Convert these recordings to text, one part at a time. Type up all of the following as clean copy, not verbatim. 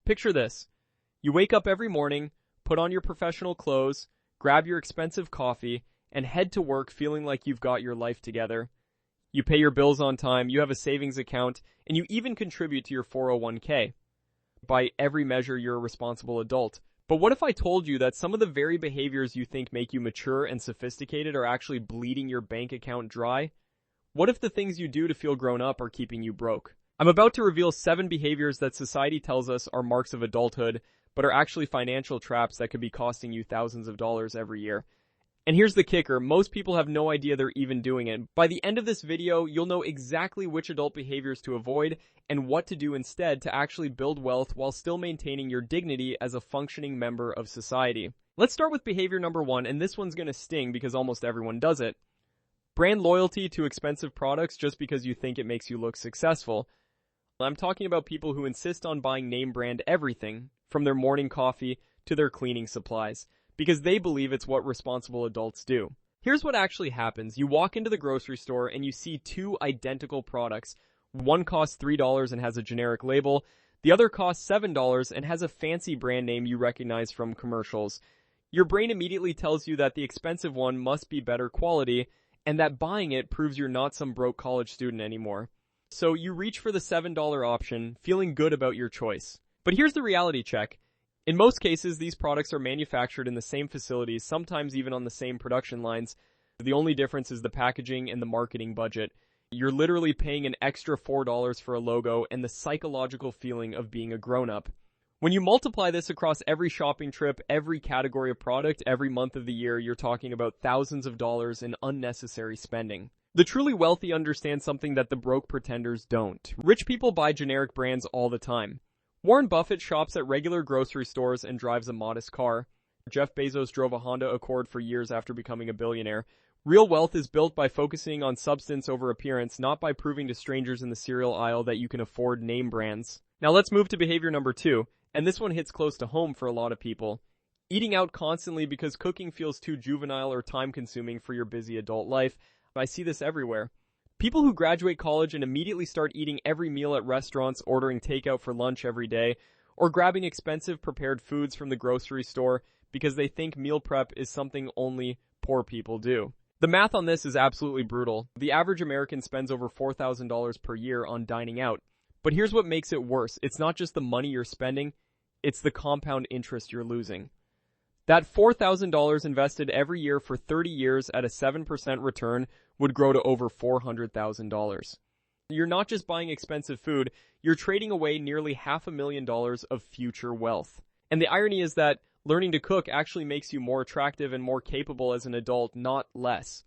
Picture this. You wake up every morning, put on your professional clothes, grab your expensive coffee, and head to work feeling like you've got your life together. You pay your bills on time, you have a savings account, and you even contribute to your 401k. By every measure, you're a responsible adult. But what if I told you that some of the very behaviors you think make you mature and sophisticated are actually bleeding your bank account dry? What if the things you do to feel grown up are keeping you broke? I'm about to reveal 7 behaviors that society tells us are marks of adulthood, but are actually financial traps that could be costing you thousands of dollars every year. And here's the kicker, most people have no idea they're even doing it. By the end of this video, you'll know exactly which adult behaviors to avoid and what to do instead to actually build wealth while still maintaining your dignity as a functioning member of society. Let's start with behavior number 1, and this one's gonna sting because almost everyone does it. Brand loyalty to expensive products just because you think it makes you look successful. I'm talking about people who insist on buying name brand everything, from their morning coffee to their cleaning supplies, because they believe it's what responsible adults do. Here's what actually happens. You walk into the grocery store and you see 2 identical products. One costs $3 and has a generic label. The other costs $7 and has a fancy brand name you recognize from commercials. Your brain immediately tells you that the expensive one must be better quality, and that buying it proves you're not some broke college student anymore. So you reach for the $7 option, feeling good about your choice. But here's the reality check. In most cases, these products are manufactured in the same facilities, sometimes even on the same production lines. The only difference is the packaging and the marketing budget. You're literally paying an extra $4 for a logo and the psychological feeling of being a grown-up. When you multiply this across every shopping trip, every category of product, every month of the year, you're talking about thousands of dollars in unnecessary spending. The truly wealthy understand something that the broke pretenders don't. Rich people buy generic brands all the time. Warren Buffett shops at regular grocery stores and drives a modest car. Jeff Bezos drove a Honda Accord for years after becoming a billionaire. Real wealth is built by focusing on substance over appearance, not by proving to strangers in the cereal aisle that you can afford name brands. Now let's move to behavior number 2, and this one hits close to home for a lot of people. Eating out constantly because cooking feels too juvenile or time-consuming for your busy adult life. I see this everywhere. People who graduate college and immediately start eating every meal at restaurants, ordering takeout for lunch every day, or grabbing expensive prepared foods from the grocery store because they think meal prep is something only poor people do. The math on this is absolutely brutal. The average American spends over $4,000 per year on dining out. But here's what makes it worse. It's not just the money you're spending, it's the compound interest you're losing. That $4,000 invested every year for 30 years at a 7% return would grow to over $400,000. You're not just buying expensive food, you're trading away nearly $500,000 of future wealth. And the irony is that learning to cook actually makes you more attractive and more capable as an adult, not less.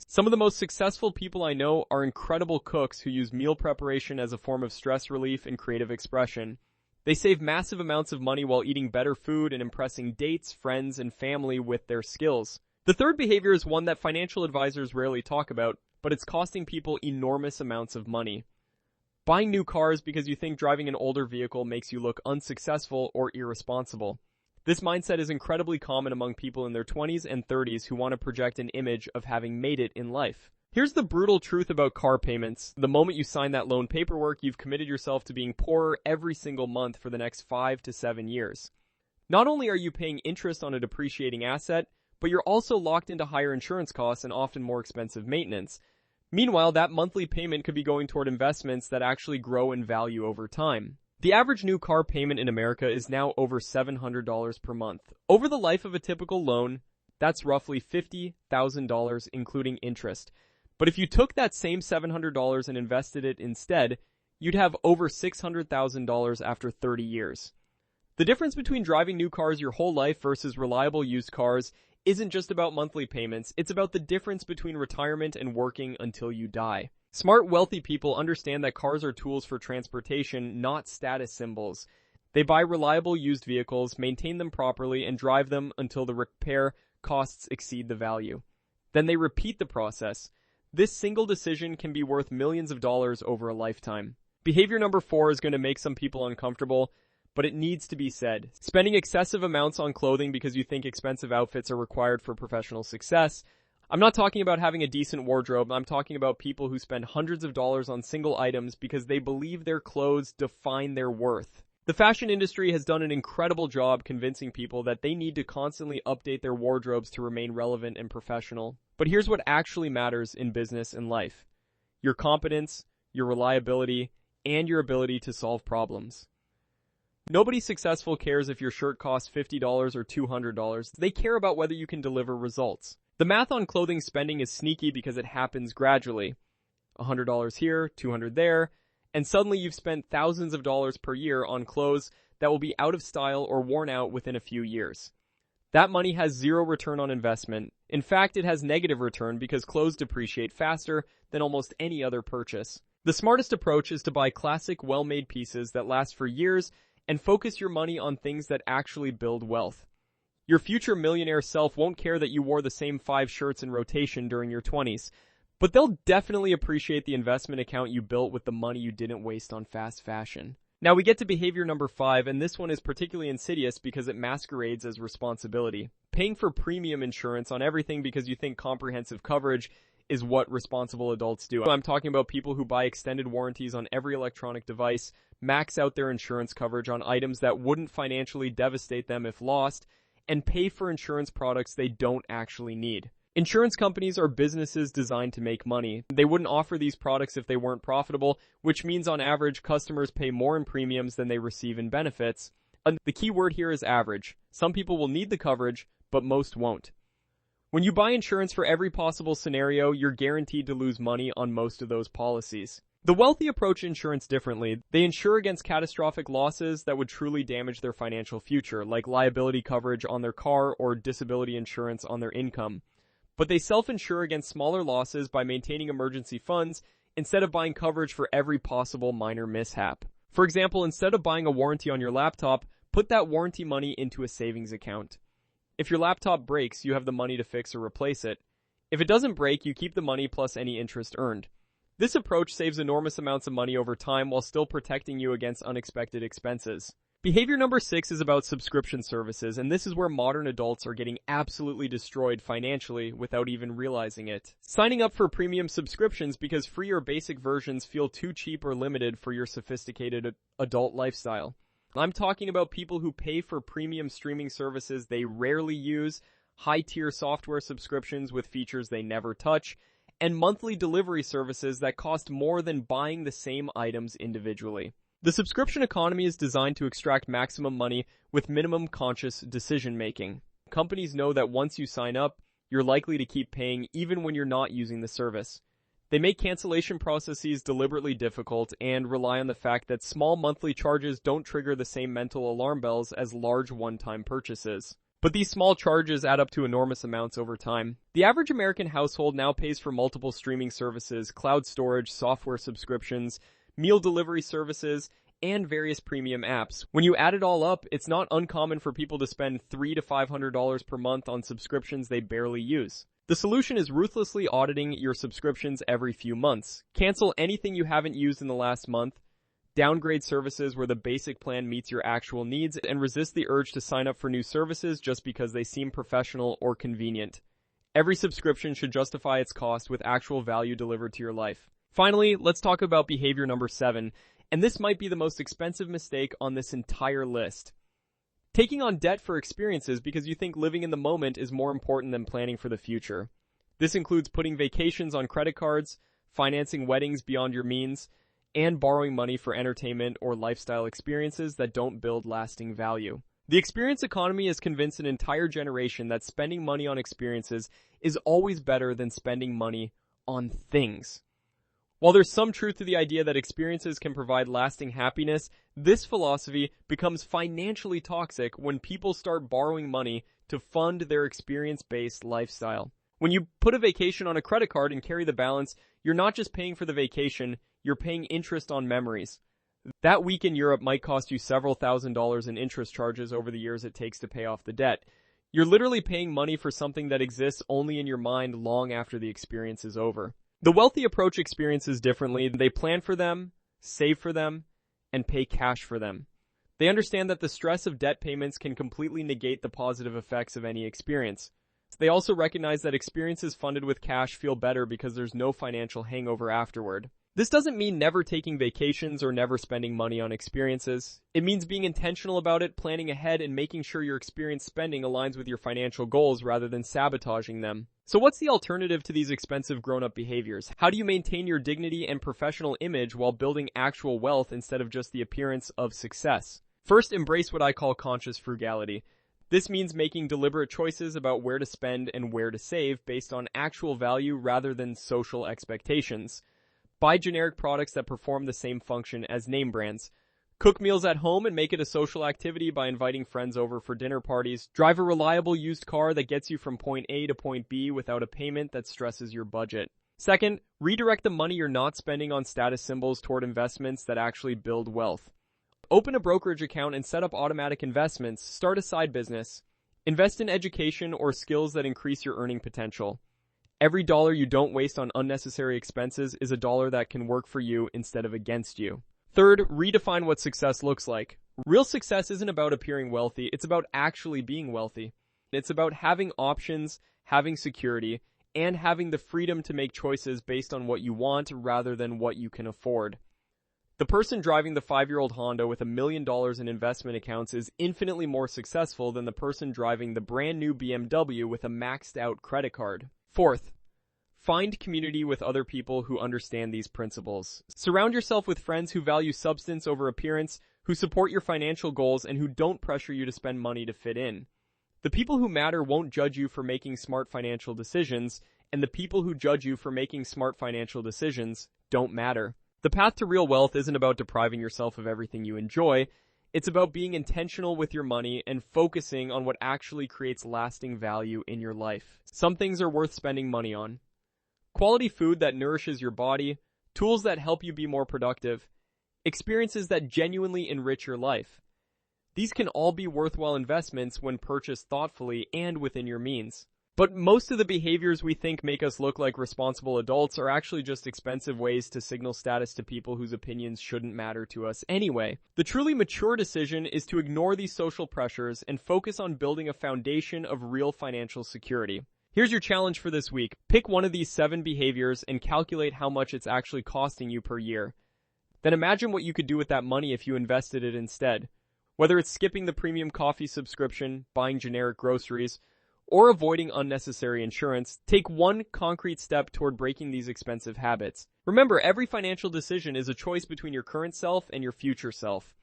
Some of the most successful people I know are incredible cooks who use meal preparation as a form of stress relief and creative expression. They save massive amounts of money while eating better food and impressing dates, friends, and family with their skills. The third behavior is one that financial advisors rarely talk about, but it's costing people enormous amounts of money. Buying new cars because you think driving an older vehicle makes you look unsuccessful or irresponsible. This mindset is incredibly common among people in their 20s and 30s who want to project an image of having made it in life. Here's the brutal truth about car payments. The moment you sign that loan paperwork, you've committed yourself to being poorer every single month for the next 5 to 7 years. Not only are you paying interest on a depreciating asset, but you're also locked into higher insurance costs and often more expensive maintenance. Meanwhile, that monthly payment could be going toward investments that actually grow in value over time. The average new car payment in America is now over $700 per month. Over the life of a typical loan, that's roughly $50,000 including interest. But if you took that same $700 and invested it instead, you'd have over $600,000 after 30 years. The difference between driving new cars your whole life versus reliable used cars isn't just about monthly payments, it's about the difference between retirement and working until you die. Smart, wealthy people understand that cars are tools for transportation, not status symbols. They buy reliable used vehicles, maintain them properly, and drive them until the repair costs exceed the value. Then they repeat the process. This single decision can be worth millions of dollars over a lifetime. Behavior number 4 is going to make some people uncomfortable, but it needs to be said. Spending excessive amounts on clothing because you think expensive outfits are required for professional success. I'm not talking about having a decent wardrobe. I'm talking about people who spend hundreds of dollars on single items because they believe their clothes define their worth. The fashion industry has done an incredible job convincing people that they need to constantly update their wardrobes to remain relevant and professional. But here's what actually matters in business and life: your competence, your reliability, and your ability to solve problems. Nobody successful cares if your shirt costs $50 or $200. They care about whether you can deliver results. The math on clothing spending is sneaky because it happens gradually. $100 here, $200 there, and suddenly you've spent thousands of dollars per year on clothes that will be out of style or worn out within a few years. That money has zero return on investment. In fact, it has negative return because clothes depreciate faster than almost any other purchase. The smartest approach is to buy classic, well-made pieces that last for years and focus your money on things that actually build wealth. Your future millionaire self won't care that you wore the same 5 shirts in rotation during your 20s. But they'll definitely appreciate the investment account you built with the money you didn't waste on fast fashion. Now we get to behavior number 5, and this one is particularly insidious because it masquerades as responsibility. Paying for premium insurance on everything because you think comprehensive coverage is what responsible adults do. I'm talking about people who buy extended warranties on every electronic device, max out their insurance coverage on items that wouldn't financially devastate them if lost, and pay for insurance products they don't actually need. Insurance companies are businesses designed to make money. They wouldn't offer these products if they weren't profitable, which means on average, customers pay more in premiums than they receive in benefits. And the key word here is average. Some people will need the coverage, but most won't. When you buy insurance for every possible scenario, you're guaranteed to lose money on most of those policies. The wealthy approach insurance differently. They insure against catastrophic losses that would truly damage their financial future, like liability coverage on their car or disability insurance on their income. But they self-insure against smaller losses by maintaining emergency funds instead of buying coverage for every possible minor mishap. For example, instead of buying a warranty on your laptop, put that warranty money into a savings account. If your laptop breaks, you have the money to fix or replace it. If it doesn't break, you keep the money plus any interest earned. This approach saves enormous amounts of money over time while still protecting you against unexpected expenses. Behavior number 6 is about subscription services, and this is where modern adults are getting absolutely destroyed financially without even realizing it. Signing up for premium subscriptions because free or basic versions feel too cheap or limited for your sophisticated adult lifestyle. I'm talking about people who pay for premium streaming services they rarely use, high-tier software subscriptions with features they never touch, and monthly delivery services that cost more than buying the same items individually. The subscription economy is designed to extract maximum money with minimum conscious decision-making. Companies know that once you sign up, you're likely to keep paying even when you're not using the service. They make cancellation processes deliberately difficult and rely on the fact that small monthly charges don't trigger the same mental alarm bells as large one-time purchases. But these small charges add up to enormous amounts over time. The average American household now pays for multiple streaming services, cloud storage, software subscriptions, meal delivery services, and various premium apps. When you add it all up, it's not uncommon for people to spend $300 to $500 per month on subscriptions they barely use. The solution is ruthlessly auditing your subscriptions every few months. Cancel anything you haven't used in the last month, downgrade services where the basic plan meets your actual needs, and resist the urge to sign up for new services just because they seem professional or convenient. Every subscription should justify its cost with actual value delivered to your life. Finally, let's talk about behavior number 7, and this might be the most expensive mistake on this entire list. Taking on debt for experiences because you think living in the moment is more important than planning for the future. This includes putting vacations on credit cards, financing weddings beyond your means, and borrowing money for entertainment or lifestyle experiences that don't build lasting value. The experience economy has convinced an entire generation that spending money on experiences is always better than spending money on things. While there's some truth to the idea that experiences can provide lasting happiness, this philosophy becomes financially toxic when people start borrowing money to fund their experience-based lifestyle. When you put a vacation on a credit card and carry the balance, you're not just paying for the vacation, you're paying interest on memories. That week in Europe might cost you several $1,000s in interest charges over the years it takes to pay off the debt. You're literally paying money for something that exists only in your mind long after the experience is over. The wealthy approach experiences differently. They plan for them, save for them, and pay cash for them. They understand that the stress of debt payments can completely negate the positive effects of any experience. They also recognize that experiences funded with cash feel better because there's no financial hangover afterward. This doesn't mean never taking vacations or never spending money on experiences. It means being intentional about it, planning ahead, and making sure your experience spending aligns with your financial goals rather than sabotaging them. So what's the alternative to these expensive grown-up behaviors? How do you maintain your dignity and professional image while building actual wealth instead of just the appearance of success? First, embrace what I call conscious frugality. This means making deliberate choices about where to spend and where to save based on actual value rather than social expectations. Buy generic products that perform the same function as name brands. Cook meals at home and make it a social activity by inviting friends over for dinner parties. Drive a reliable used car that gets you from point A to point B without a payment that stresses your budget. Second, redirect the money you're not spending on status symbols toward investments that actually build wealth. Open a brokerage account and set up automatic investments. Start a side business. Invest in education or skills that increase your earning potential. Every dollar you don't waste on unnecessary expenses is a dollar that can work for you instead of against you. Third, redefine what success looks like. Real success isn't about appearing wealthy, it's about actually being wealthy. It's about having options, having security, and having the freedom to make choices based on what you want rather than what you can afford. The person driving the 5-year-old Honda with $1 million in investment accounts is infinitely more successful than the person driving the brand new BMW with a maxed out credit card. Fourth, find community with other people who understand these principles. Surround yourself with friends who value substance over appearance, who support your financial goals, and who don't pressure you to spend money to fit in. The people who matter won't judge you for making smart financial decisions, and the people who judge you for making smart financial decisions don't matter. The path to real wealth isn't about depriving yourself of everything you enjoy. It's about being intentional with your money and focusing on what actually creates lasting value in your life. Some things are worth spending money on. Quality food that nourishes your body, tools that help you be more productive, experiences that genuinely enrich your life. These can all be worthwhile investments when purchased thoughtfully and within your means. But most of the behaviors we think make us look like responsible adults are actually just expensive ways to signal status to people whose opinions shouldn't matter to us anyway. The truly mature decision is to ignore these social pressures and focus on building a foundation of real financial security. Here's your challenge for this week. Pick one of these 7 behaviors and calculate how much it's actually costing you per year. Then imagine what you could do with that money if you invested it instead. Whether it's skipping the premium coffee subscription, buying generic groceries, or avoiding unnecessary insurance, take one concrete step toward breaking these expensive habits. Remember, every financial decision is a choice between your current self and your future self.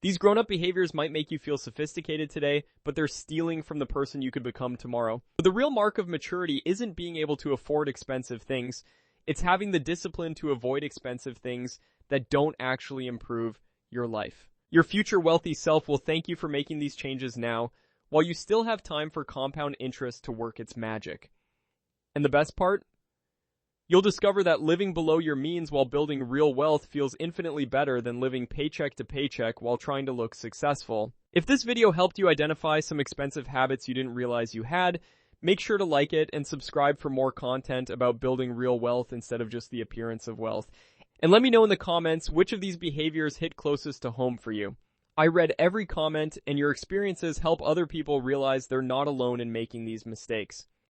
These grown-up behaviors might make you feel sophisticated today, but they're stealing from the person you could become tomorrow. But the real mark of maturity isn't being able to afford expensive things. It's having the discipline to avoid expensive things that don't actually improve your life. Your future wealthy self will thank you for making these changes now, while you still have time for compound interest to work its magic. And the best part? You'll discover that living below your means while building real wealth feels infinitely better than living paycheck to paycheck while trying to look successful. If this video helped you identify some expensive habits you didn't realize you had, make sure to like it and subscribe for more content about building real wealth instead of just the appearance of wealth. And let me know in the comments which of these behaviors hit closest to home for you. I read every comment, and your experiences help other people realize they're not alone in making these mistakes.